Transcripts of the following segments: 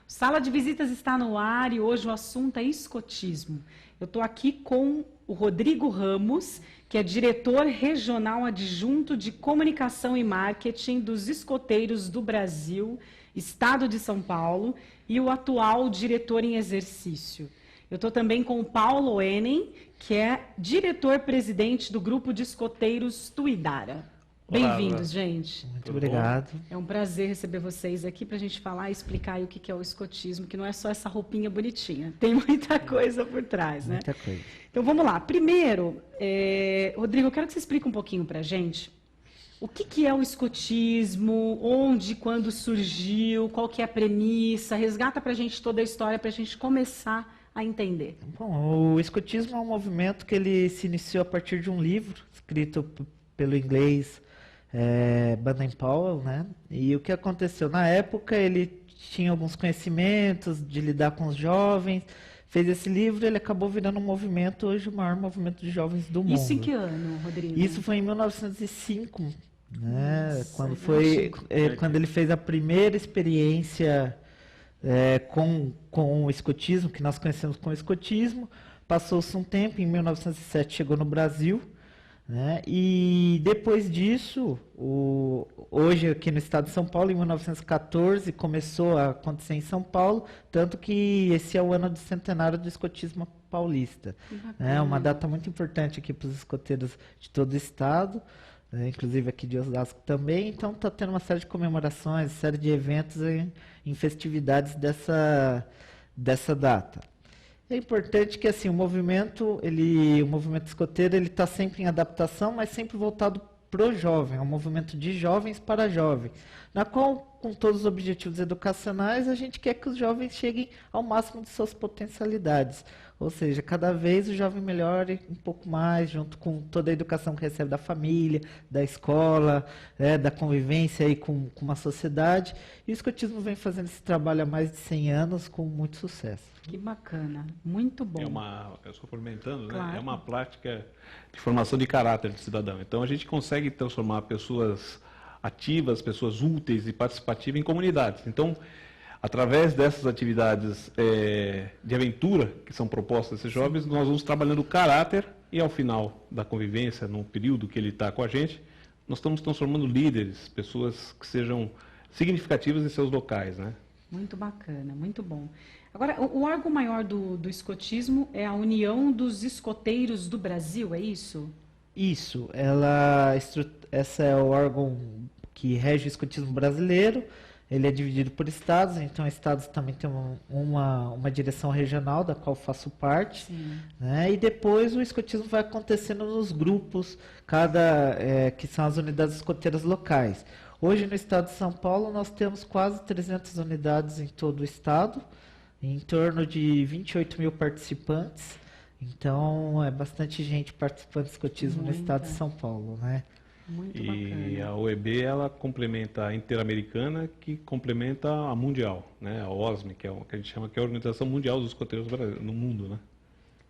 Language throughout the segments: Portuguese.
Sala de Visitas está no ar e hoje o assunto é escotismo. Eu estou aqui com o Rodrigo Ramos, que é diretor regional adjunto de comunicação e marketing dos escoteiros do Brasil, Estado de São Paulo, e o atual diretor em exercício. Eu estou também com o Paulo Enem, que é diretor-presidente do grupo de escoteiros Tuidara. Bem-vindos, gente. Muito obrigado. É um prazer receber vocês aqui para a gente falar e explicar aí o que é o escotismo, que não é só essa roupinha bonitinha, tem muita coisa por trás, né? Muita coisa. Então vamos lá. Primeiro, Rodrigo, eu quero que você explique um pouquinho para a gente o que é o escotismo, onde, quando surgiu, qual que é a premissa, resgata para a gente toda a história para a gente começar a entender. Bom, o escotismo é um movimento que ele se iniciou a partir de um livro escrito pelo inglês Baden-Powell, né? E o que aconteceu? Na época ele tinha alguns conhecimentos de lidar com os jovens, fez esse livro, ele acabou virando um movimento, hoje o maior movimento de jovens do mundo. Isso em que ano, Rodrigo? Isso foi em 1905, né? Nossa, Quando ele fez a primeira experiência com o escotismo, que nós conhecemos como escotismo. Passou-se um tempo, em 1907 chegou no Brasil, né? E depois disso, hoje aqui no estado de São Paulo, em 1914, começou a acontecer em São Paulo, tanto que esse é o ano do centenário do escotismo paulista. É uma data muito importante aqui para os escoteiros de todo o estado, inclusive aqui de Osasco também. Então está tendo uma série de comemorações, série de eventos em festividades dessa data. É importante que assim, o movimento escoteiro, ele está sempre em adaptação, mas sempre voltado para o jovem, é um movimento de jovens para jovens, na qual, com todos os objetivos educacionais, a gente quer que os jovens cheguem ao máximo de suas potencialidades, ou seja, cada vez o jovem melhore um pouco mais, junto com toda a educação que recebe da família, da escola, da convivência aí com uma sociedade, e o escotismo vem fazendo esse trabalho há mais de 100 anos com muito sucesso. Que bacana, muito bom. Eu estou complementando, Claro. né? É uma prática de formação de caráter do cidadão. Então a gente consegue transformar pessoas ativas, pessoas úteis e participativas em comunidades. Então, através dessas atividades de aventura que são propostas a esses jovens, nós vamos trabalhando o caráter e ao final da convivência, no período que ele está com a gente, nós estamos transformando líderes, pessoas que sejam significativas em seus locais, né? Muito bacana, muito bom. Agora, o órgão maior do escotismo é a União dos Escoteiros do Brasil, é isso? Isso, essa é o órgão que rege o escotismo brasileiro. Ele é dividido por estados, então estados também tem uma direção regional, da qual faço parte, né? E depois o escotismo vai acontecendo nos grupos, que são as unidades escoteiras locais. Hoje no estado de São Paulo nós temos quase 300 unidades em todo o estado, em torno de 28 mil participantes, então é bastante gente participando do escotismo no estado de São Paulo, né? Muito E bacana. a OEB, ela complementa a Interamericana, que complementa a Mundial, né? A OSME, que é o que a gente chama que é a Organização Mundial dos Escoteiros no mundo, né?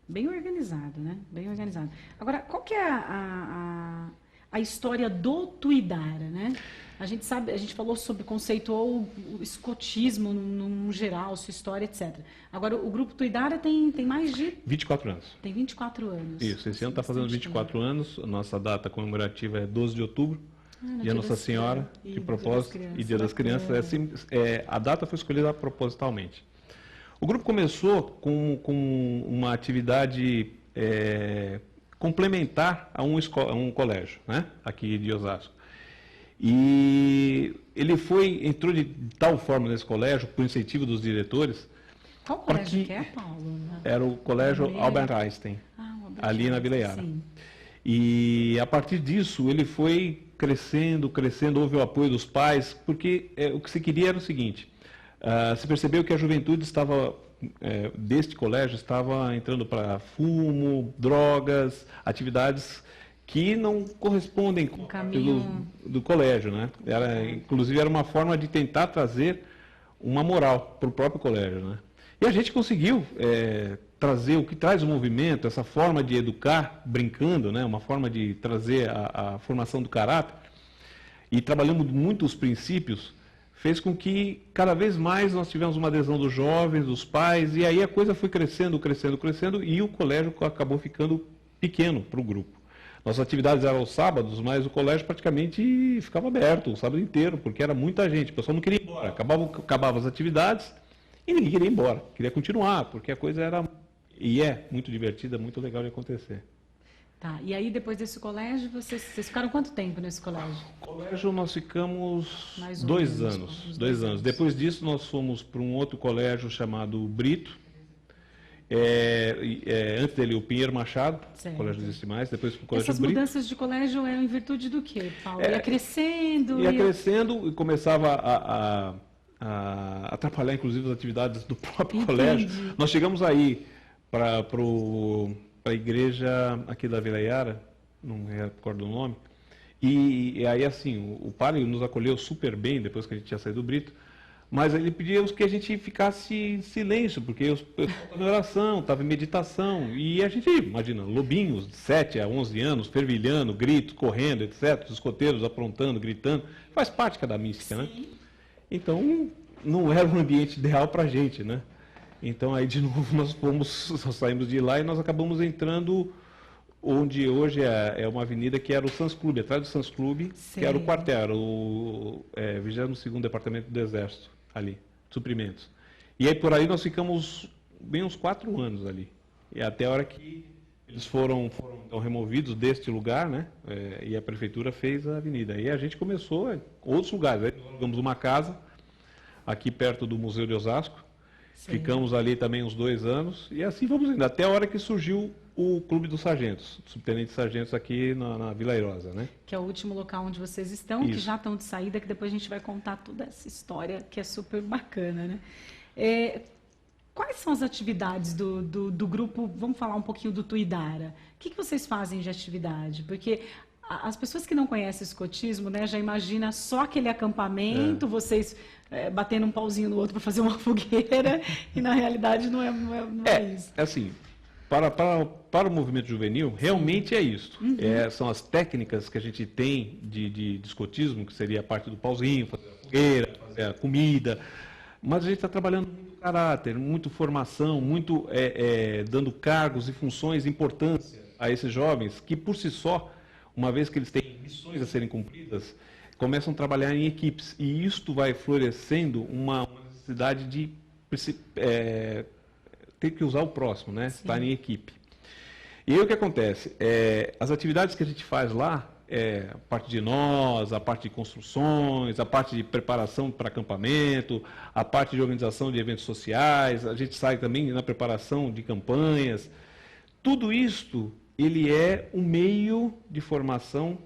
Bem organizado, né? Bem organizado. Agora, qual que é a história do Tuidara, né? A gente sabe, a gente falou sobre conceituou o escotismo no geral, sua história, etc. Agora, o grupo Tuidara tem mais de... 24 anos. Tem 24 anos. Isso, esse ano está fazendo 24 anos, a nossa data comemorativa é 12 de outubro, Dia Nossa Senhora, de propósito, e Dia das Crianças. A data foi escolhida propositalmente. O grupo começou com uma atividade complementar a um colégio, né, aqui de Osasco. E ele entrou de tal forma nesse colégio, por incentivo dos diretores. Qual colégio que é, Paulo? Era o colégio Albert Einstein, ali na Vila Yara. Sim. E a partir disso ele foi crescendo, houve o apoio dos pais, porque o que se queria era o seguinte, se percebeu que a juventude deste colégio estava entrando para fumo, drogas, atividades que não correspondem com o caminho do colégio, né? Inclusive era uma forma de tentar trazer uma moral para o próprio colégio, né? E a gente conseguiu trazer o que traz o movimento, essa forma de educar brincando, né? Uma forma de trazer a formação do caráter. E trabalhamos muito os princípios fez com que cada vez mais nós tivemos uma adesão dos jovens, dos pais, e aí a coisa foi crescendo, crescendo, crescendo, e o colégio acabou ficando pequeno para o grupo. Nossas atividades eram aos sábados, mas o colégio praticamente ficava aberto o sábado inteiro, porque era muita gente, o pessoal não queria ir embora. Acabava as atividades e ninguém queria ir embora, queria continuar, porque a coisa era, e é, muito divertida, muito legal de acontecer. Tá, e aí depois desse colégio, vocês ficaram quanto tempo nesse colégio? Colégio nós ficamos Mais ou 2 menos, anos, uns 2 2 anos. anos. Depois disso nós fomos para um outro colégio chamado Brito, antes dele o Pinheiro Machado, Certo. o colégio não existe mais, depois para o colégio Essas Brito. mudanças de colégio eram em virtude do quê, Paulo? Ia crescendo? Ia crescendo e começava a atrapalhar inclusive as atividades do próprio Entendi. colégio. Nós chegamos aí para a igreja aqui da Vila Yara, não me recordo o nome, e aí assim, o padre nos acolheu super bem depois que a gente tinha saído do Brito, mas ele pedia que a gente ficasse em silêncio, porque eu estava em oração, estava em meditação, e a gente, imagina, lobinhos de 7 a 11 anos, fervilhando, gritos, correndo, etc., os escoteiros aprontando, gritando, faz parte cada mística, né? Então, não era um ambiente ideal para a gente, né? Então, aí, de novo, nós saímos de lá e nós acabamos entrando onde hoje é uma avenida que era o Sans Clube, atrás do Sans Clube, que era o quartel, era o 22º Departamento do Exército, ali, suprimentos. E aí, por aí, nós ficamos bem uns 4 anos ali. E até a hora que eles foram então, removidos deste lugar, né? E a prefeitura fez a avenida. E a gente começou em outros lugares. Aí nós alugamos uma casa aqui perto do Museu de Osasco. Sim. Ficamos ali também uns 2 anos. E assim vamos indo. Até a hora que surgiu o Clube dos Sargentos, subtenentes sargentos aqui na Vila Airosa, né? Que é o último local onde vocês estão, que Isso. já estão de saída, que depois a gente vai contar toda essa história, que é super bacana, né? Quais são as atividades do grupo? Vamos falar um pouquinho do Tuidara. O que vocês fazem de atividade? Porque as pessoas que não conhecem o escotismo, né, já imagina só aquele acampamento, vocês batendo um pauzinho no outro para fazer uma fogueira, e na realidade não é isso. É assim, para o movimento juvenil, realmente é isso. Uhum. São as técnicas que a gente tem de escotismo, que seria a parte do pauzinho, fazer a fogueira, fazer a comida, mas a gente está trabalhando muito caráter, muito formação, muito dando cargos e funções, importância a esses jovens, que por si só, uma vez que eles têm missões a serem cumpridas, começam a trabalhar em equipes. E isto vai florescendo uma necessidade de ter que usar o próximo, né? Sim. Estar em equipe. E aí o que acontece? As atividades que a gente faz lá, a parte de nós, a parte de construções, a parte de preparação para acampamento, a parte de organização de eventos sociais, a gente sai também na preparação de campanhas. Tudo isto, ele é um meio de formação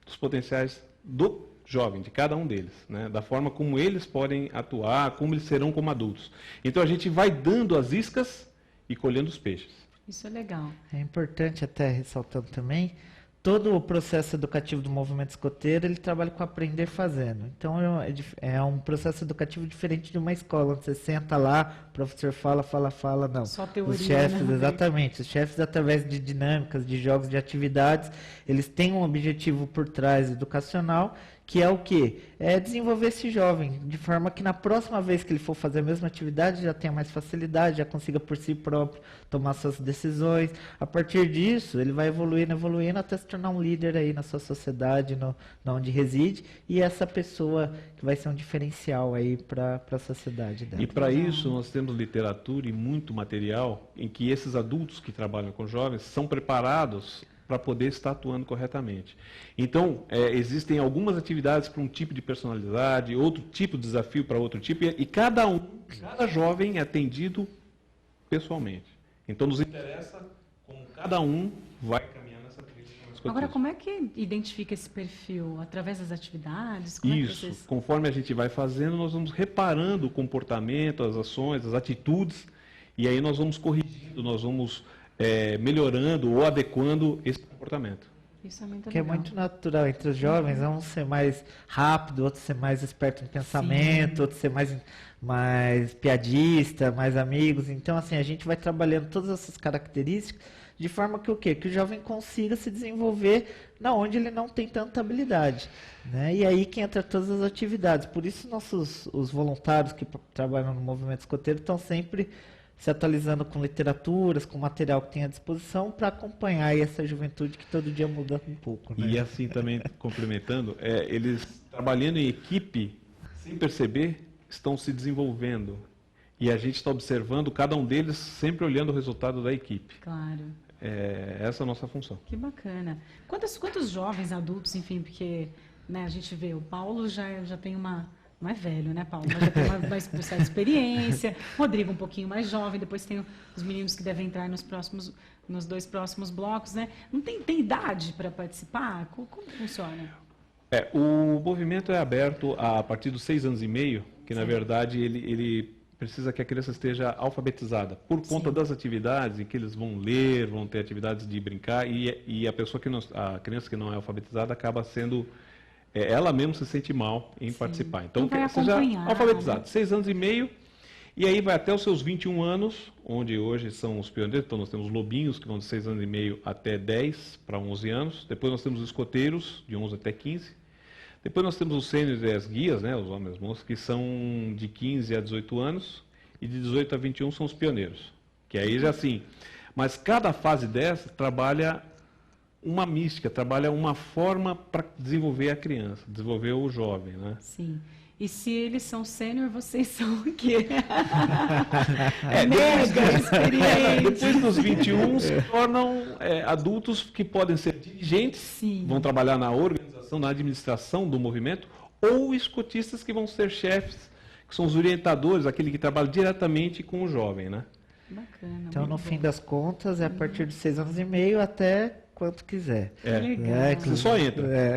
dos potenciais do jovem, de cada um deles, né? Da forma como eles podem atuar, como eles serão como adultos. Então a gente vai dando as iscas e colhendo os peixes. Isso é legal. É importante até ressaltando também, todo o processo educativo do movimento escoteiro, ele trabalha com aprender fazendo. Então é um processo educativo diferente de uma escola, onde você senta lá, o professor fala, não. Só teoria, Os chefes, né? exatamente, os chefes através de dinâmicas, de jogos, de atividades, eles têm um objetivo por trás educacional, que é o quê? É desenvolver esse jovem, de forma que na próxima vez que ele for fazer a mesma atividade, já tenha mais facilidade, já consiga por si próprio tomar suas decisões. A partir disso, ele vai evoluindo, até se tornar um líder aí na sua sociedade, na onde reside, e essa pessoa que vai ser um diferencial aí para a sociedade dela. E para isso nós temos literatura e muito material em que esses adultos que trabalham com jovens são preparados para poder estar atuando corretamente. Então, existem algumas atividades para um tipo de personalidade, outro tipo de desafio para outro tipo, e cada jovem é atendido pessoalmente. Então, nos interessa como cada um vai caminhar nessa trilha. Agora, como é que identifica esse perfil? Através das atividades? Isso, conforme a gente vai fazendo, nós vamos reparando o comportamento, as ações, as atitudes, e aí nós vamos corrigindo, nós vamos melhorando ou adequando esse comportamento. Isso é muito Que é legal. muito natural entre os jovens, um ser mais rápido, outro ser mais esperto em pensamento, outro ser mais piadista, mais amigos. Então, assim, a gente vai trabalhando todas essas características de forma que o quê? Que o jovem consiga se desenvolver na onde ele não tem tanta habilidade, né? E aí que entra todas as atividades. Por isso os voluntários que trabalham no movimento escoteiro estão sempre se atualizando com literaturas, com material que tem à disposição para acompanhar aí essa juventude que todo dia muda um pouco, né? E assim também, complementando, eles trabalhando em equipe, sem perceber, estão se desenvolvendo. E a gente está observando cada um deles sempre olhando o resultado da equipe. Claro. Essa é a nossa função. Que bacana. Quantos jovens adultos, enfim, porque né, a gente vê, o Paulo já tem uma... Não é velho, né, Paulo? Mas já tem uma certa experiência. Rodrigo um pouquinho mais jovem. Depois tem os meninos que devem entrar nos 2 próximos blocos, né? Não tem idade para participar? Como funciona? O movimento é aberto a partir dos 6 anos e meio, que na verdade ele precisa que a criança esteja alfabetizada, por conta das atividades em que eles vão ler, vão ter atividades de brincar, e a criança que não é alfabetizada acaba sendo... ela mesmo se sente mal em participar. Então, seja alfabetizado, né? 6 anos e meio, e aí vai até os seus 21 anos, onde hoje são os pioneiros. Então, nós temos lobinhos, que vão de 6 anos e meio até 10 para 11 anos. Depois nós temos os escoteiros, de 11 até 15. Depois nós temos os sêniores e as guias, né, os homens moços, que são de 15 a 18 anos, e de 18 a 21 são os pioneiros. Que aí já assim, mas cada fase dessa trabalha uma mística, trabalha uma forma para desenvolver a criança, desenvolver o jovem, né? Sim. E se eles são sênior, vocês são o quê? Mega experiente. Depois dos 21 se tornam adultos que podem ser dirigentes, Sim. Vão trabalhar na organização, na administração do movimento, ou escotistas que vão ser chefes, que são os orientadores, aquele que trabalha diretamente com o jovem, né? Bacana. Então, no fim das contas, é a partir de 6 anos e meio até quanto quiser. Legal. Você só entra.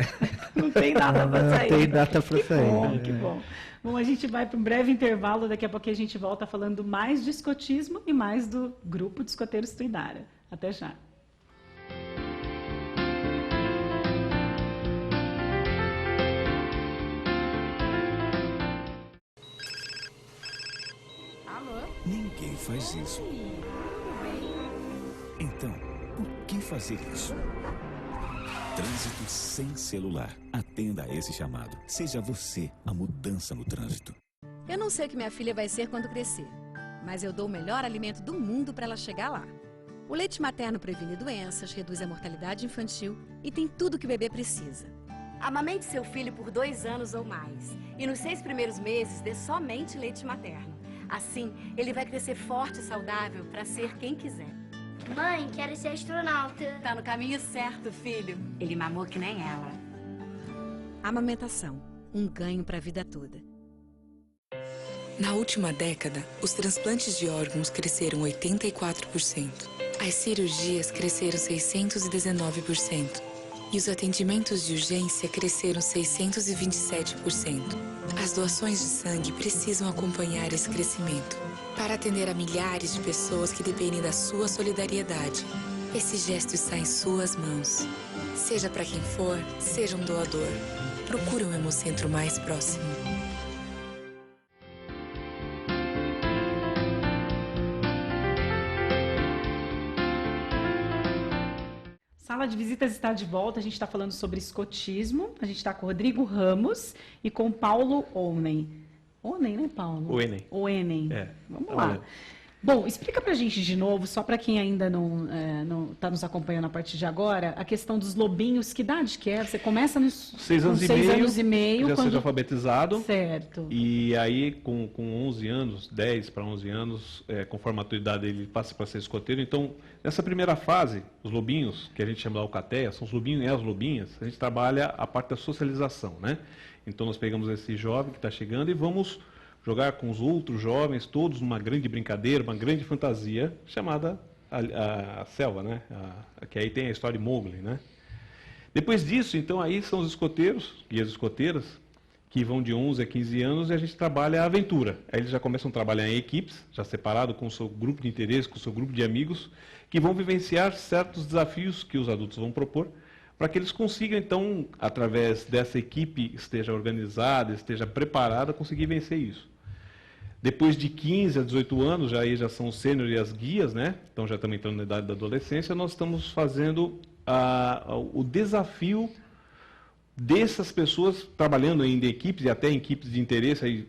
Não tem data para sair. Não tem data para sair. Bom, que bom. Bom, a gente vai para um breve intervalo, daqui a pouco a gente volta falando mais de escotismo e mais do grupo de escoteiros Tuidara. Até já. Ninguém faz isso. Então, por que fazer isso? Trânsito sem celular. Atenda a esse chamado. Seja você a mudança no trânsito. Eu não sei o que minha filha vai ser quando crescer, mas eu dou o melhor alimento do mundo para ela chegar lá. O leite materno previne doenças, reduz a mortalidade infantil e tem tudo o que o bebê precisa. Amamente seu filho por 2 anos ou mais. E nos 6 primeiros meses, dê somente leite materno. Assim, ele vai crescer forte e saudável para ser quem quiser. Mãe, quero ser astronauta. Tá no caminho certo, filho. Ele mamou que nem ela. Amamentação, um ganho para a vida toda. Na última década, os transplantes de órgãos cresceram 84%. As cirurgias cresceram 619%. E os atendimentos de urgência cresceram 627%. As doações de sangue precisam acompanhar esse crescimento para atender a milhares de pessoas que dependem da sua solidariedade. Esse gesto está em suas mãos. Seja para quem for, seja um doador. Procure um Hemocentro mais próximo. Sala de Visitas está de volta, a gente está falando sobre escotismo, a gente está com o Rodrigo Ramos e com o Paulo Onen. Onen, né, Paulo? Oenen. Vamos lá. Bom, explica pra gente de novo, só para quem ainda não está nos acompanhando a partir de agora, a questão dos lobinhos, que idade que é? Você começa nos 6 anos, com 6 anos e meio. Já quando... seja alfabetizado. Certo. E aí, com 11 anos, 10 para 11 anos, conforme a maturidade, ele passa para ser escoteiro. Então, nessa primeira fase, os lobinhos, que a gente chama de alcateia, são os lobinhos e as lobinhas, a gente trabalha a parte da socialização, né? Então, nós pegamos esse jovem que está chegando e vamos jogar com os outros jovens, todos numa grande brincadeira, uma grande fantasia, chamada a selva, né? Que aí tem a história de Mowgli, né? Depois disso, então, aí são os escoteiros, guias escoteiras, que vão de 11 a 15 anos e a gente trabalha a aventura. Aí eles já começam a trabalhar em equipes, já separado com o seu grupo de interesse, com o seu grupo de amigos, que vão vivenciar certos desafios que os adultos vão propor, para que eles consigam, então, através dessa equipe esteja organizada, esteja preparada, conseguir vencer isso. Depois de 15 a 18 anos, já são os sêniores e as guias, né? Então já estamos entrando na idade da adolescência, nós estamos fazendo o desafio dessas pessoas, trabalhando ainda em equipes e até em equipes de interesse,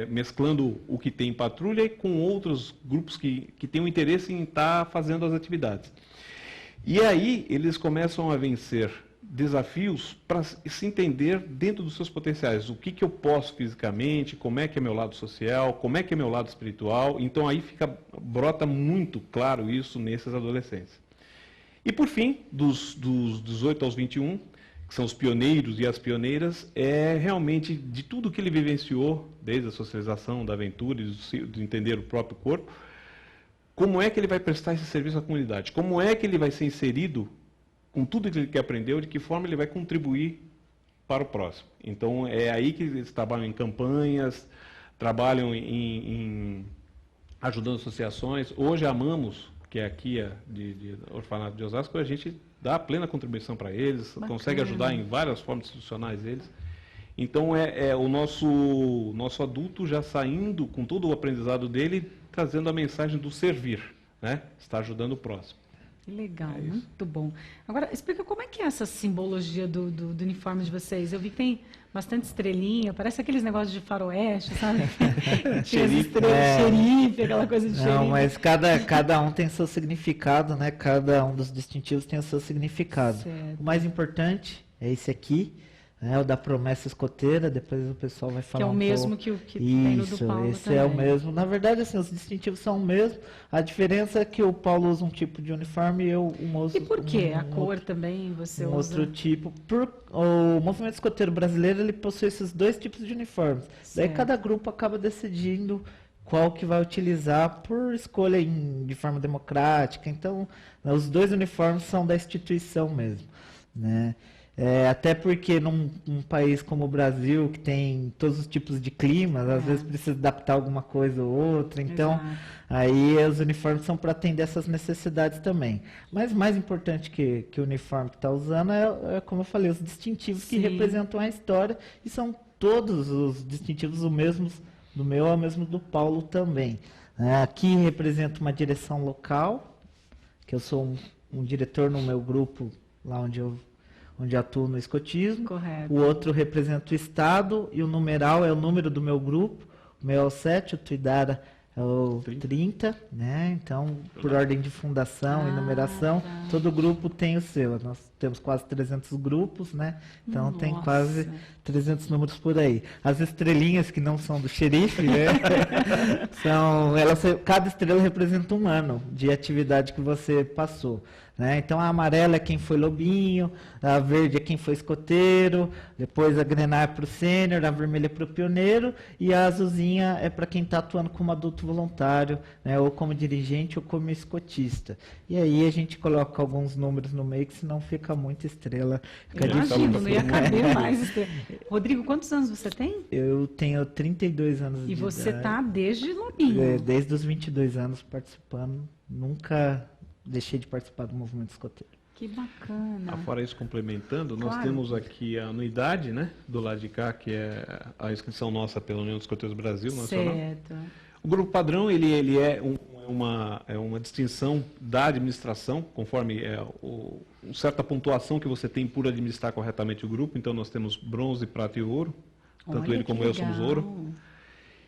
mesclando o que tem em patrulha e com outros grupos que têm um interesse em estar fazendo as atividades. E aí eles começam a vencer desafios para se entender dentro dos seus potenciais. O que eu posso fisicamente, como é que é meu lado social, como é que é meu lado espiritual. Então aí brota muito claro isso nesses adolescentes. E por fim, dos 18 aos 21, que são os pioneiros e as pioneiras, é realmente de tudo que ele vivenciou, desde a socialização, da aventura, de entender o próprio corpo, como é que ele vai prestar esse serviço à comunidade, como é que ele vai ser inserido com tudo que aprendeu, de que forma ele vai contribuir para o próximo. Então, é aí que eles trabalham em campanhas, trabalham em ajudando associações. Hoje, a Amamos, que é aqui de Orfanato de Osasco, a gente dá plena contribuição para eles, Bacana. Consegue ajudar em várias formas institucionais eles. Então, o nosso adulto já saindo com todo o aprendizado dele, trazendo a mensagem do servir, né? Está ajudando o próximo. Que legal, muito bom. Agora, explica como é que é essa simbologia do uniforme de vocês. Eu vi que tem bastante estrelinha, parece aqueles negócios de faroeste, sabe? Tinha as estrelas, xerife, aquela coisa de xerife. Não, mas cada um tem seu significado, né? Cada um dos distintivos tem o seu significado. Certo. O mais importante é esse aqui, né? O da promessa escoteira, depois o pessoal vai falar Que é o mesmo que tem no do Paulo esse também. é o mesmo. Na verdade, assim, os distintivos são o mesmo. A diferença é que o Paulo usa um tipo de uniforme e eu E por quê? A cor também você usa? Outro tipo. O movimento escoteiro brasileiro, ele possui esses dois tipos de uniformes. Daí Certo. cada grupo acaba decidindo qual que vai utilizar por escolha de forma democrática. Então, os dois uniformes são da instituição mesmo, né? Até porque num país como o Brasil, que tem todos os tipos de climas, às vezes precisa adaptar alguma coisa ou outra, então Exato. aí os uniformes são para atender essas necessidades também. Mas mais importante que o uniforme que está usando como eu falei, os distintivos que Sim. representam a história, e são todos os distintivos os mesmos do meu, é o mesmo do Paulo também. Aqui representa uma direção local, que eu sou um diretor no meu grupo, lá onde eu atuo no escotismo. Correto. O outro representa o estado e o numeral é o número do meu grupo. O meu é o 7, o Tuidara é o 30, né? Então, por ordem de fundação e numeração, tá. todo grupo tem o seu. Nós temos quase 300 grupos, né? Então, tem Nossa. quase 300 números por aí. As estrelinhas que não são do xerife, né? Cada estrela representa um ano de atividade que você passou. Né? Então a amarela é quem foi lobinho, a verde é quem foi escoteiro, depois a grená é para o sênior, a vermelha é para o pioneiro e a azulzinha é para quem está atuando como adulto voluntário, né? Ou como dirigente ou como escotista. E aí a gente coloca alguns números no meio, que senão fica muita estrela. Fica Imagino, não ia difícil, caber né? mais estrela. Rodrigo, quantos anos você tem? Eu tenho 32 anos E de você idade. está desde lobinho. Desde os 22 anos participando, nunca deixei de participar do movimento escoteiro. Que bacana. Fora isso, complementando, nós Claro. temos aqui a anuidade, né, do lado de cá, que é a inscrição nossa pela União dos Escoteiros do Brasil, nacional. Certo. O grupo padrão, ele é uma distinção da administração, conforme certa pontuação que você tem por administrar corretamente o grupo. Então, nós temos bronze, prata e ouro, tanto Olha ele como que eu somos legal. ouro.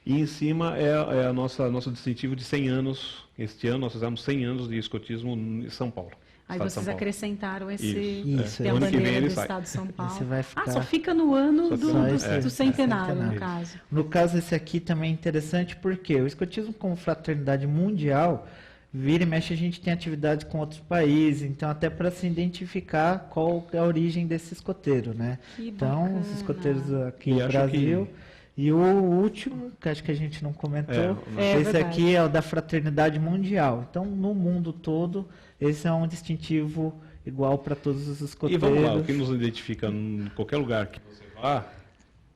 E em cima é nosso distintivo de 100 anos. Este ano nós fizemos 100 anos de escotismo em São Paulo. Aí estado de vocês São Paulo. acrescentaram Isso, tem a ano que vem bandeira ele do sai. estado de São Paulo. Esse vai ficar- só fica no ano Só do, fica- do, esse, do centenário, no centenário. caso. No caso, esse aqui também é interessante porque o escotismo como fraternidade mundial, vira e mexe, a gente tem atividades com outros países, então até para se identificar qual é a origem desse escoteiro, né? Que Então, bacana. os escoteiros aqui E no acho Brasil. E o último, que acho que a gente não comentou, É esse verdade. aqui é o da fraternidade mundial. Então, no mundo todo, esse é um distintivo igual para todos os E escoteiros. vamos lá, o que nos identifica em qualquer lugar que você vá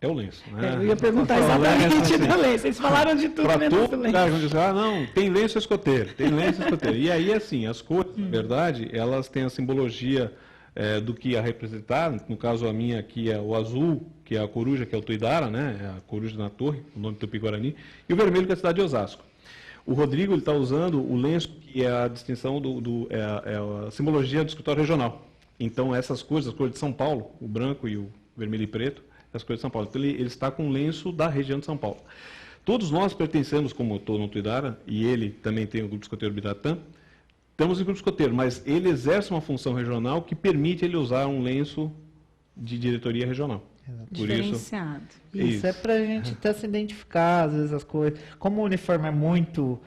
é o lenço. Né? Eu ia perguntar Pra falar, exatamente né? do lenço. Vocês falaram de tudo Para menos todo do lugar, lenço. quando você fala, não, tem lenço escoteiro, tem lenço escoteiro. E aí, assim, as cores, na verdade, elas têm a simbologia do que a representar. No caso, a minha aqui é o azul, que é a coruja, que é o Tuidara, né? É a coruja na torre, o nome Tupi-Guarani, e o vermelho, que é a cidade de Osasco. O Rodrigo está usando o lenço, que é a distinção a simbologia do escritório regional. Então, essas cores, as cores de São Paulo, o branco e o vermelho e preto, as cores de São Paulo. Então, ele está com o lenço da região de São Paulo. Todos nós pertencemos, como eu estou no Tuidara, e ele também tem o Grupo Escoteiro Biratã, estamos em Grupo Escoteiro, mas ele exerce uma função regional que permite ele usar um lenço de diretoria regional. Por Diferenciado. Isso é para a gente até se identificar, às vezes, as coisas. Como o uniforme é muito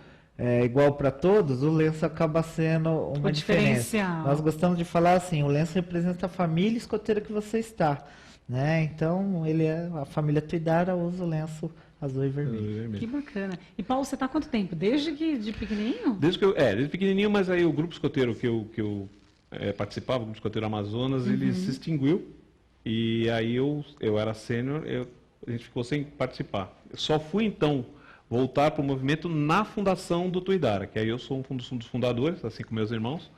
igual para todos, o lenço acaba sendo uma diferença. Nós gostamos de falar assim, o lenço representa a família escoteira que você está. Né? Então, a família Tuidara usa o lenço azul e vermelho. Que bacana. E Paulo, você está há quanto tempo? Desde pequenininho? Desde pequenininho, mas aí o grupo escoteiro que eu participava, o grupo escoteiro Amazonas, ele se extinguiu. E aí eu era sênior, a gente ficou sem participar. Eu só fui, então, voltar para o movimento na fundação do Tuidara, que aí eu sou um dos fundadores, assim como meus irmãos.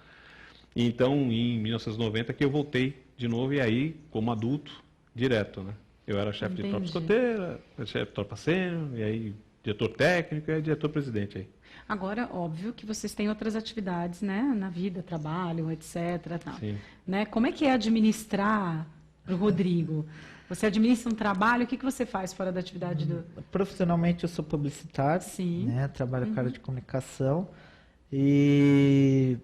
E então, em 1990, que eu voltei de novo, e aí, como adulto, direto, né? Eu era chefe de tropa escoteira, chefe de tropa sênior, e aí diretor técnico e aí diretor-presidente aí. Agora, óbvio que vocês têm outras atividades, né, na vida, trabalho, etc. Tal. Sim. Né? Como é que é administrar para o Rodrigo? Você administra um trabalho, o que você faz fora da atividade do... Profissionalmente eu sou publicitário, Sim. Né, trabalho com área de comunicação e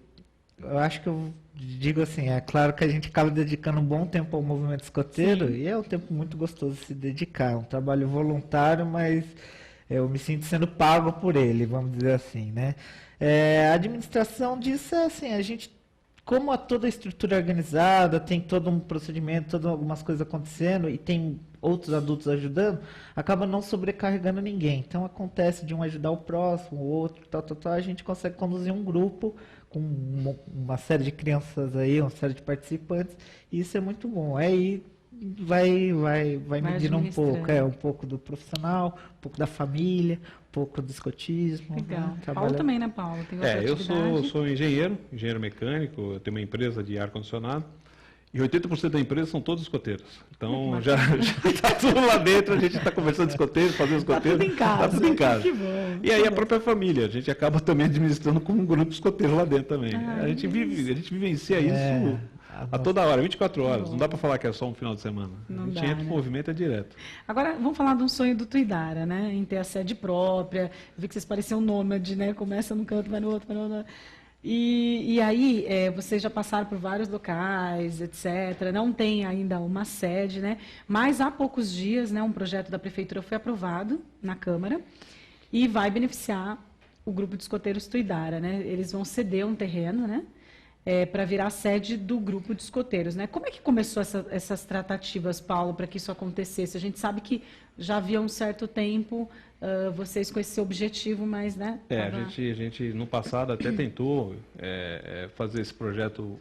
eu acho que eu digo assim, é claro que a gente acaba dedicando um bom tempo ao movimento escoteiro. Sim. E é um tempo muito gostoso de se dedicar, é um trabalho voluntário, mas eu me sinto sendo pago por ele, vamos dizer assim, né? A administração disso é assim, a gente, como toda a estrutura organizada, tem todo um procedimento, todas algumas coisas acontecendo e tem outros adultos ajudando, acaba não sobrecarregando ninguém. Então acontece de um ajudar o próximo, o outro, tal, a gente consegue conduzir um grupo com uma série de crianças aí, uma série de participantes, e isso é muito bom. Aí vai medindo um pouco, um pouco do profissional, um pouco da família, um pouco do escotismo. Legal. Né? Paulo também, né, Paulo? Tem outra atividade? Eu sou engenheiro mecânico, eu tenho uma empresa de ar-condicionado, e 80% da empresa são todos escoteiros. Então, já está tudo lá dentro, a gente está conversando de escoteiros, fazendo escoteiros. Está tudo em casa. Tá tudo em casa. Que bom. E aí a própria família, a gente acaba também administrando como um grupo escoteiro lá dentro também. A gente vivencia isso a toda hora, 24 horas. Não dá para falar que é só um final de semana. Não a gente dá, entra, né? O movimento é direto. Agora, vamos falar de um sonho do Tuidara, né? Em ter a sede própria. Eu vi que vocês pareciam nômade, né? Começa num canto, vai no outro, vai no outro. E aí, vocês já passaram por vários locais, etc. Não tem ainda uma sede, né? Mas há poucos dias, né, um projeto da Prefeitura foi aprovado na Câmara e vai beneficiar o grupo de escoteiros Tuidara, né? Eles vão ceder um terreno, né? Para virar a sede do grupo de escoteiros, né? Como é que começou essas tratativas, Paulo, para que isso acontecesse? A gente sabe que já havia um certo tempo vocês com esse objetivo, mas, né? A gente no passado até tentou fazer esse projeto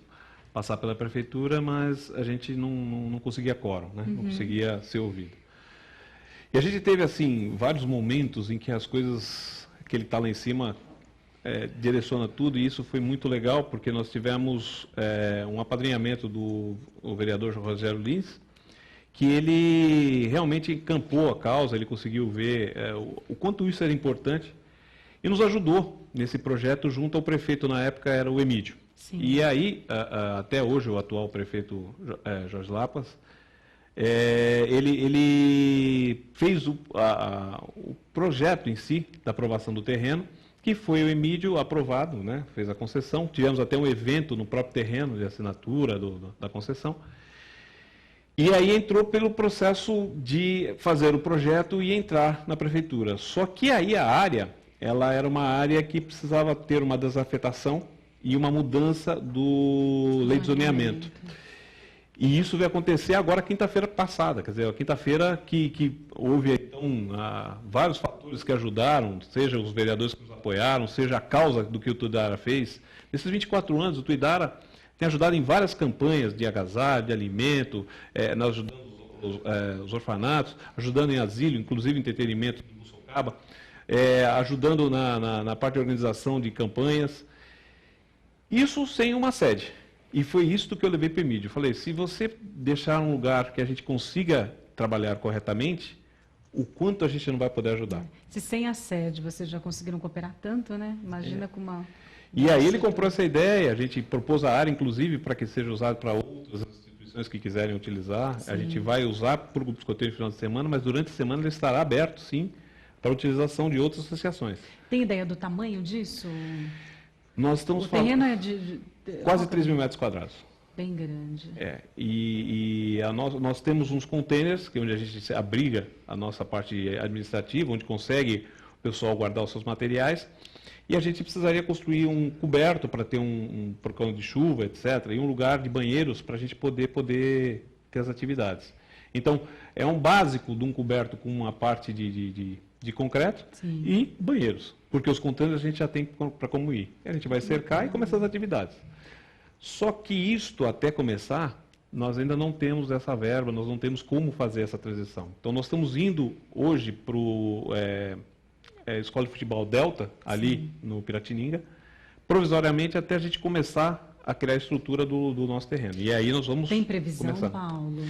passar pela prefeitura, mas a gente não conseguia quórum, né? Não conseguia ser ouvido. E a gente teve assim vários momentos em que as coisas, aquele tá lá em cima direciona tudo, e isso foi muito legal, porque nós tivemos um apadrinhamento do vereador Rogério Lins, que ele realmente encampou a causa, ele conseguiu ver o quanto isso era importante, e nos ajudou nesse projeto junto ao prefeito, na época era o Emídio. Sim. E aí, até hoje, o atual prefeito Jorge Lapas, ele fez o projeto em si, da aprovação do terreno, que foi o Emídio aprovado, né? Fez a concessão. Tivemos até um evento no próprio terreno de assinatura da concessão. E aí entrou pelo processo de fazer o projeto e entrar na prefeitura. Só que aí a área, ela era uma área que precisava ter uma desafetação e uma mudança do lei de zoneamento. E isso vai acontecer agora quinta-feira passada, quer dizer, a quinta-feira que houve então vários fatores que ajudaram, seja os vereadores que nos apoiaram, seja a causa do que o Tuidara fez. Nesses 24 anos, o Tuidara tem ajudado em várias campanhas de agasalho, de alimento, nós ajudando os orfanatos, ajudando em asilo, inclusive em entretenimento do Sorocaba, ajudando na parte de organização de campanhas. Isso sem uma sede. E foi isso que eu levei para o Emílio. Eu falei, se você deixar um lugar que a gente consiga trabalhar corretamente, o quanto a gente não vai poder ajudar. Se sem a sede vocês já conseguiram cooperar tanto, né? Imagina com uma... E aí ele comprou essa ideia, a gente propôs a área, inclusive, para que seja usado para outras instituições que quiserem utilizar. Sim. A gente vai usar para o Grupo Escoteiro no final de semana, mas durante a semana ele estará aberto, sim, para a utilização de outras associações. Tem ideia do tamanho disso? Nós estamos falando... O terreno é de quase 3 mil metros quadrados. Bem grande. Nós temos uns containers, que é onde a gente abriga a nossa parte administrativa, onde consegue o pessoal guardar os seus materiais. E a gente precisaria construir um coberto para ter um porcão de chuva, etc. E um lugar de banheiros para a gente poder ter as atividades. Então, é um básico de um coberto com uma parte de concreto. Sim. E banheiros. Porque os containers a gente já tem para como ir. A gente vai cercar e começar as atividades. Só que isto, até começar, nós ainda não temos essa verba, nós não temos como fazer essa transição. Então, nós estamos indo hoje para a Escola de Futebol Delta, ali Sim. no Piratininga, provisoriamente até a gente começar a criar a estrutura do nosso terreno. E aí nós vamos Tem previsão, começar. Paulo?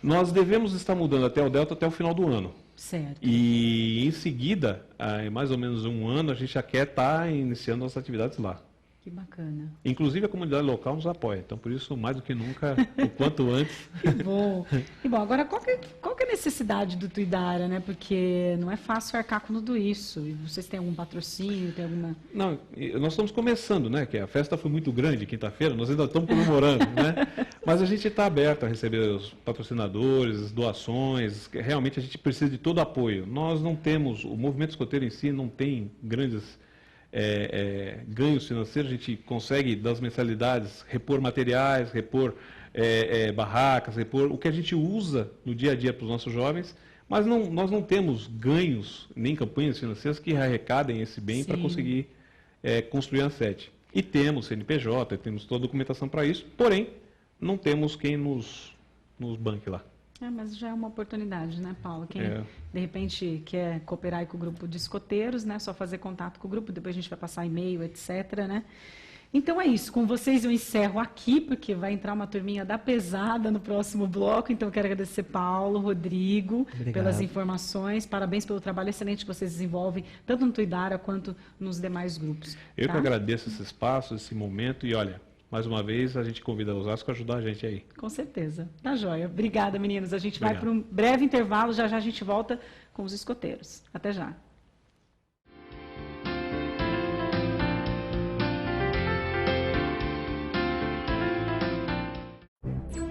Nós devemos estar mudando até o Delta até o final do ano. Certo. E em seguida, em mais ou menos um ano, a gente já quer estar iniciando as atividades lá. Que bacana. Inclusive a comunidade local nos apoia. Então, por isso, mais do que nunca, o quanto antes. Que bom. E bom, agora qual que é a necessidade do Tuidara, né? Porque não é fácil arcar com tudo isso. E vocês têm algum patrocínio, tem alguma... Não, nós estamos começando, né? Que a festa foi muito grande quinta-feira, nós ainda estamos comemorando, né? Mas a gente está aberto a receber os patrocinadores, as doações. Realmente a gente precisa de todo apoio. Nós não temos, o movimento escoteiro em si não tem grandes ganhos financeiros. A gente consegue, das mensalidades, repor materiais, repor barracas, repor o que a gente usa no dia a dia para os nossos jovens, mas nós não temos ganhos, nem campanhas financeiras que arrecadem esse bem para conseguir construir a sede. E temos CNPJ, temos toda a documentação para isso, porém, não temos quem nos banque lá. Mas já é uma oportunidade, né, Paulo? Quem, de repente, quer cooperar aí com o grupo de escoteiros, né? Só fazer contato com o grupo, depois a gente vai passar e-mail, etc., né? Então é isso, com vocês eu encerro aqui, porque vai entrar uma turminha da pesada no próximo bloco, então eu quero agradecer Paulo, Rodrigo, pelas informações, parabéns pelo trabalho excelente que vocês desenvolvem, tanto no Tuidara quanto nos demais grupos. Eu que agradeço esse espaço, esse momento, e olha, mais uma vez a gente convida a Osasco a ajudar a gente aí. Com certeza, tá joia. Obrigada, meninos, a gente vai para um breve intervalo, já a gente volta com os escoteiros. Até já.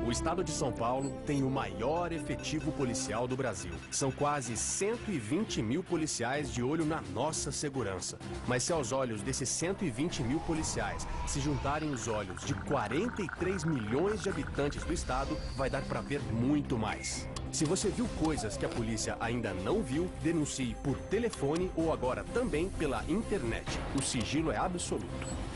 O estado de São Paulo tem o maior efetivo policial do Brasil. São quase 120 mil policiais de olho na nossa segurança. Mas se aos olhos desses 120 mil policiais se juntarem os olhos de 43 milhões de habitantes do estado, vai dar para ver muito mais. Se você viu coisas que a polícia ainda não viu, denuncie por telefone ou agora também pela internet. O sigilo é absoluto.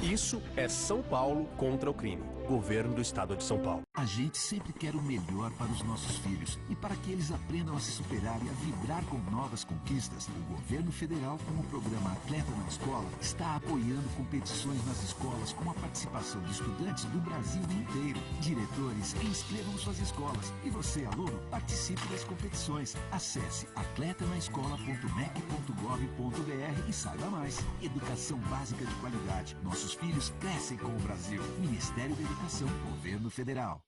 Isso é São Paulo contra o crime. Governo do Estado de São Paulo. A gente sempre quer o melhor para os nossos filhos e para que eles aprendam a se superar e a vibrar com novas conquistas. O governo federal, com o programa Atleta na Escola, está apoiando competições nas escolas com a participação de estudantes do Brasil inteiro. Diretores, inscrevam suas escolas e você, aluno, participe das competições. Acesse atletanaescola.mec.gov.br e saiba mais. Educação básica de qualidade. Nossos filhos crescem com o Brasil. Ministério da Educação, Governo Federal.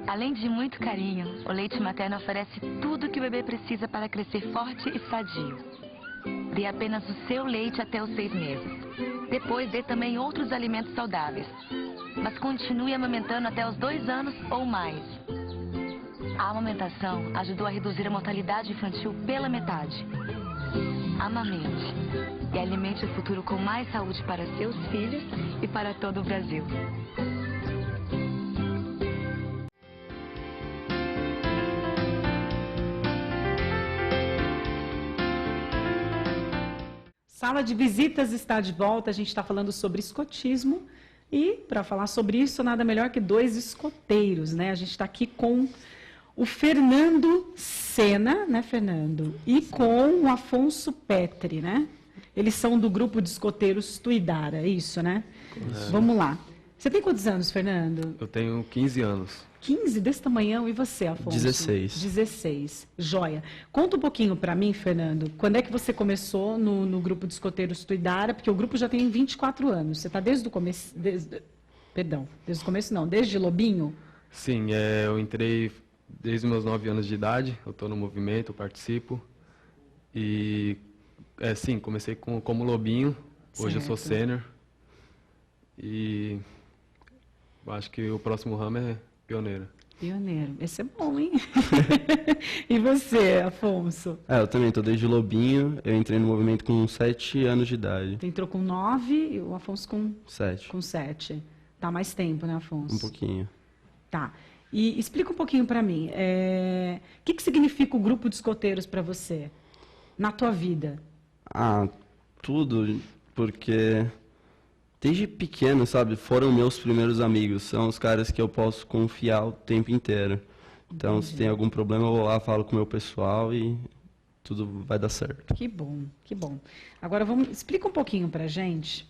Além de muito carinho, o leite materno oferece tudo o que o bebê precisa para crescer forte e sadio. Dê apenas o seu leite até os 6 meses. Depois dê também outros alimentos saudáveis. Mas continue amamentando até os 2 anos ou mais. A amamentação ajudou a reduzir a mortalidade infantil pela metade. Amamente e alimente o futuro com mais saúde para seus filhos e para todo o Brasil. Sala de visitas está de volta, a gente está falando sobre escotismo e para falar sobre isso nada melhor que 2 escoteiros, né? A gente está aqui com o Fernando Sena, né, Fernando? E com o Afonso Petri, né? Eles são do grupo de escoteiros Tuidara, é isso, né? Vamos lá. Você tem quantos anos, Fernando? Eu tenho 15 anos. 15 desse tamanhão, e você, Afonso? 16. 16, joia. Conta um pouquinho para mim, Fernando, quando é que você começou no grupo de escoteiros Tuidara, porque o grupo já tem 24 anos, você está desde o começo, desde o começo não, desde Lobinho? Sim, eu entrei desde os meus 9 anos de idade, eu estou no movimento, eu participo, e sim, comecei como Lobinho, hoje eu sou sênior, e acho que o próximo ramo é pioneiro. Pioneiro. Esse é bom, hein? E você, Afonso? Eu também estou desde Lobinho. Eu entrei no movimento com 7 anos de idade. Você entrou com 9 e o Afonso com 7. Com 7. Tá mais tempo, né, Afonso? Um pouquinho. Tá. E explica um pouquinho para mim. O que significa o grupo de escoteiros para você? Na tua vida? Tudo. Porque desde pequeno, sabe, foram meus primeiros amigos. São os caras que eu posso confiar o tempo inteiro. Então, Entendi. se tem algum problema, eu vou lá, falo com o meu pessoal e tudo vai dar certo. Que bom, que bom. Agora, explica um pouquinho pra gente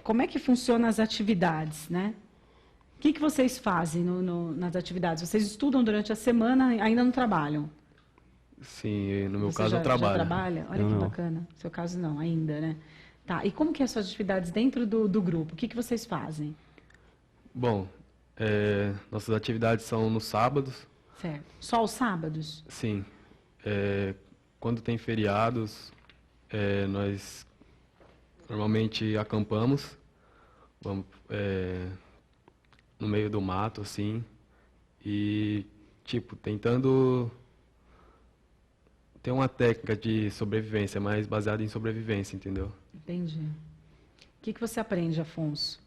como é que funcionam as atividades, né? O que vocês fazem nas atividades? Vocês estudam durante a semana, ainda não trabalham? Sim, no meu Você caso eu trabalho. Já trabalha? Olha que bacana. No seu caso não, ainda, né? Tá, e como que é as suas atividades dentro do grupo? O que vocês fazem? Bom, nossas atividades são nos sábados. Certo. Só os sábados? Sim. Quando tem feriados, nós normalmente acampamos, vamos no meio do mato, assim, e, tipo, tentando ter uma técnica de sobrevivência, mais baseada em sobrevivência, entendeu? Entendi. O que você aprende, Afonso,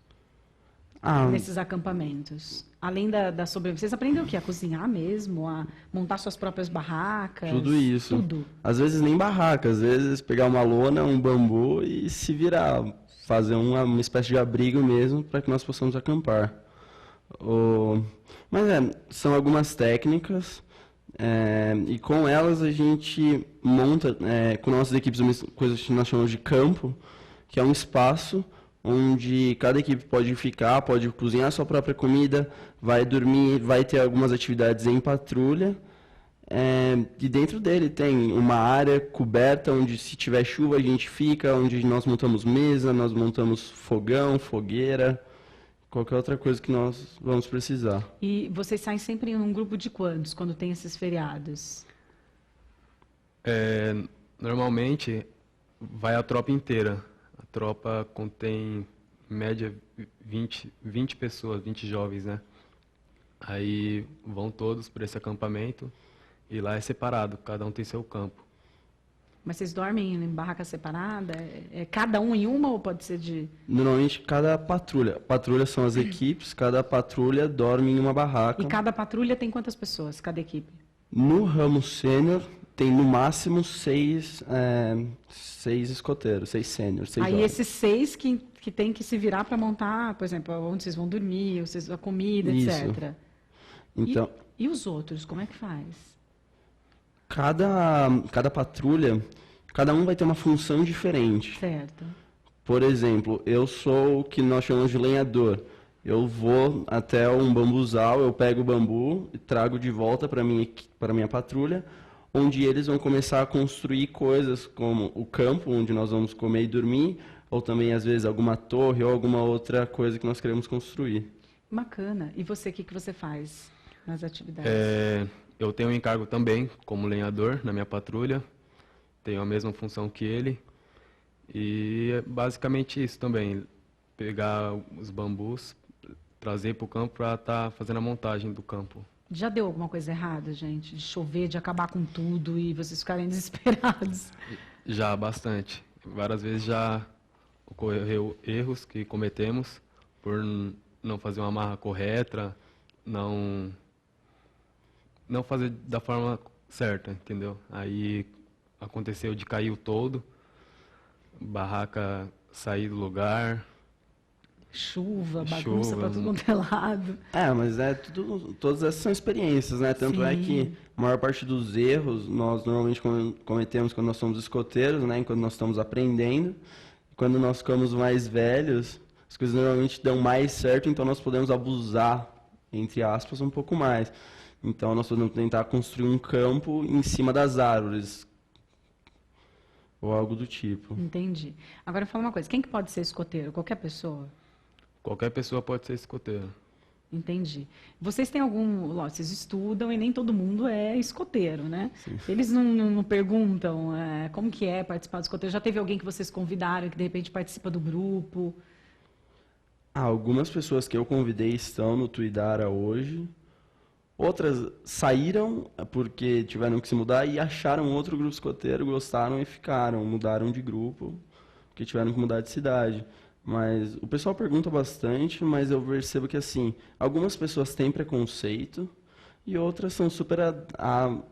nesses acampamentos? Além da sobrevivência, vocês aprendem o quê? A cozinhar mesmo? A montar suas próprias barracas? Tudo isso. Tudo. Às vezes nem barraca, às vezes pegar uma lona, um bambu e se virar. Fazer uma espécie de abrigo mesmo para que nós possamos acampar. Mas são algumas técnicas e com elas a gente monta, com nossas equipes, uma coisa que nós chamamos de campo, que é um espaço onde cada equipe pode ficar, pode cozinhar a sua própria comida, vai dormir, vai ter algumas atividades em patrulha. E dentro dele tem uma área coberta onde, se tiver chuva, a gente fica, onde nós montamos mesa, nós montamos fogão, fogueira, qualquer outra coisa que nós vamos precisar. E vocês saem sempre em um grupo de quantos, quando tem esses feriados? Normalmente, vai a tropa inteira. A tropa contém, em média, 20 pessoas, 20 jovens, né? Aí vão todos para esse acampamento. E lá é separado, cada um tem seu campo. Mas vocês dormem em barraca separada? Cada um em uma ou pode ser de... Normalmente, cada patrulha. Patrulha são as equipes, cada patrulha dorme em uma barraca. E cada patrulha tem quantas pessoas, cada equipe? No ramo sênior, tem no máximo 6 escoteiros, 6 sêniores, 6 Aí jovens. esses 6 que tem que se virar para montar, por exemplo, onde vocês vão dormir, a comida, Isso. etc. Então, e os outros, como é que faz? Cada patrulha, cada um vai ter uma função diferente. Certo. Por exemplo, eu sou o que nós chamamos de lenhador. Eu vou até um bambuzal, eu pego o bambu e trago de volta para minha patrulha, onde eles vão começar a construir coisas como o campo, onde nós vamos comer e dormir, ou também, às vezes, alguma torre ou alguma outra coisa que nós queremos construir. Bacana. E você, o que você faz nas atividades? Eu tenho um encargo também como lenhador na minha patrulha, tenho a mesma função que ele, e é basicamente isso também, pegar os bambus, trazer para o campo para estar fazendo a montagem do campo. Já deu alguma coisa errada, gente? De chover, de acabar com tudo e vocês ficarem desesperados? Já, bastante. Várias vezes já ocorreu erros que cometemos por não fazer uma amarra correta, não fazer da forma certa, entendeu? Aí aconteceu de cair o todo, barraca sair do lugar. Chuva, bagunça para tudo quanto é lado. Mas todas essas são experiências, né? Tanto é que a maior parte dos erros nós normalmente cometemos quando nós somos escoteiros, né? Quando nós estamos aprendendo. Quando nós ficamos mais velhos, as coisas normalmente dão mais certo, então nós podemos abusar, entre aspas, um pouco mais. Então nós podemos tentar construir um campo em cima das árvores, ou algo do tipo. Entendi. Agora fala uma coisa, quem que pode ser escoteiro? Qualquer pessoa? Qualquer pessoa pode ser escoteiro. Entendi. Vocês têm lógico, vocês estudam e nem todo mundo é escoteiro, né? Sim. Eles não perguntam como que é participar do escoteiro. Já teve alguém que vocês convidaram que de repente participa do grupo? Algumas pessoas que eu convidei estão no Tuidara hoje. Outras saíram porque tiveram que se mudar e acharam outro grupo escoteiro, gostaram e ficaram, mudaram de grupo, porque tiveram que mudar de cidade. Mas o pessoal pergunta bastante, mas eu percebo que assim, algumas pessoas têm preconceito e outras são super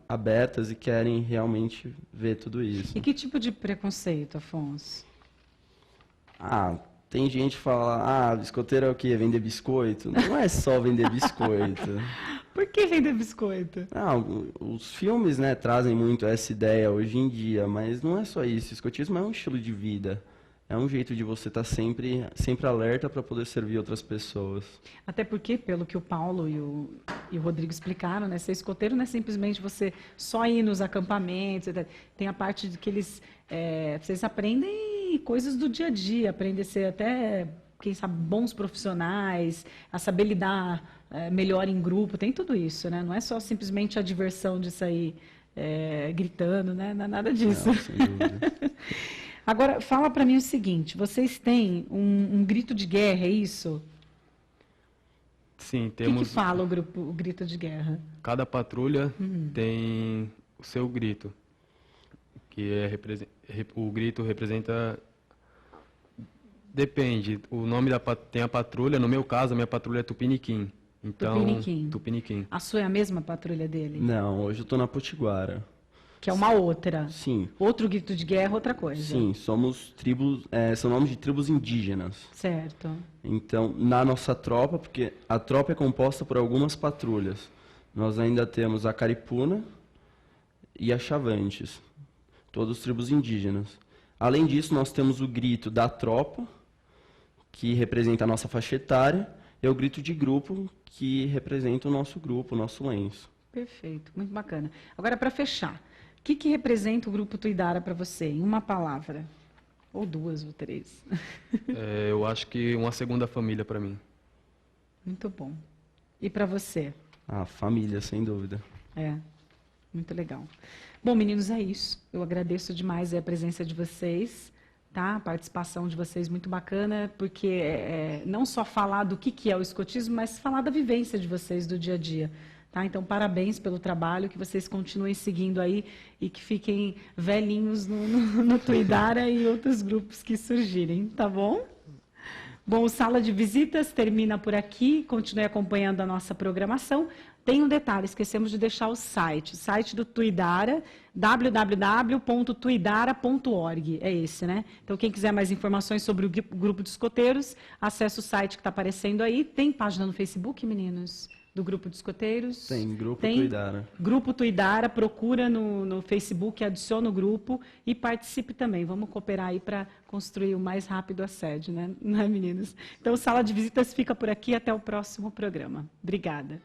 abertas e querem realmente ver tudo isso. E que tipo de preconceito, Afonso? Tem gente que fala, escoteiro é o quê? Vender biscoito? Não é só vender biscoito. Por que vender biscoito? Os filmes, né, trazem muito essa ideia hoje em dia, mas não é só isso. Escotismo é um estilo de vida. É um jeito de você estar sempre alerta para poder servir outras pessoas. Até porque, pelo que o Paulo e o Rodrigo explicaram, né, ser escoteiro não é simplesmente você só ir nos acampamentos. Tem a parte de que vocês aprendem coisas do dia a dia, aprendem a ser até, quem sabe, bons profissionais, a saber lidar melhor em grupo, tem tudo isso, né? Não é só simplesmente a diversão de sair gritando, né? Não é nada disso. Não, sem dúvida. Agora, fala para mim o seguinte, vocês têm um grito de guerra, é isso? Sim, temos... O que fala o grito de guerra? Cada patrulha tem o seu grito, que o grito representa... Depende, o nome tem a patrulha, no meu caso, a minha patrulha é Tupiniquim. Então, Tupiniquim. A sua é a mesma patrulha dele? Não, hoje eu estou na Potiguara. Que é uma outra. Sim. Outro grito de guerra, outra coisa. Sim, somos tribos, são nomes de tribos indígenas. Certo. Então, na nossa tropa, porque a tropa é composta por algumas patrulhas, nós ainda temos a Caripuna e a Chavantes, todos tribos indígenas. Além disso, nós temos o grito da tropa, que representa a nossa faixa etária, e o grito de grupo, que representa o nosso grupo, o nosso lenço. Perfeito, muito bacana. Agora, para fechar, o que representa o Grupo Tuidara para você, em uma palavra? Ou duas, ou três? Eu acho que uma segunda família para mim. Muito bom. E para você? Família, sem dúvida. Muito legal. Bom, meninos, é isso. Eu agradeço demais a presença de vocês, tá? A participação de vocês muito bacana, porque não só falar do que é o escotismo, mas falar da vivência de vocês do dia a dia. Tá? Então, parabéns pelo trabalho, que vocês continuem seguindo aí e que fiquem velhinhos no Tuidara e outros grupos que surgirem, tá bom? Bom, o Sala de Visitas termina por aqui, continue acompanhando a nossa programação. Tem um detalhe, esquecemos de deixar o site do Tuidara, www.tuidara.org, é esse, né? Então, quem quiser mais informações sobre o grupo de escoteiros, acesse o site que está aparecendo aí. Tem página no Facebook, meninos? Do Grupo de Escoteiros? Tem, Tuidara. Grupo Tuidara, procura no Facebook, adiciona o grupo e participe também. Vamos cooperar aí para construir o mais rápido a sede, né? Não é, meninos? Então, Sala de Visitas fica por aqui, até o próximo programa. Obrigada.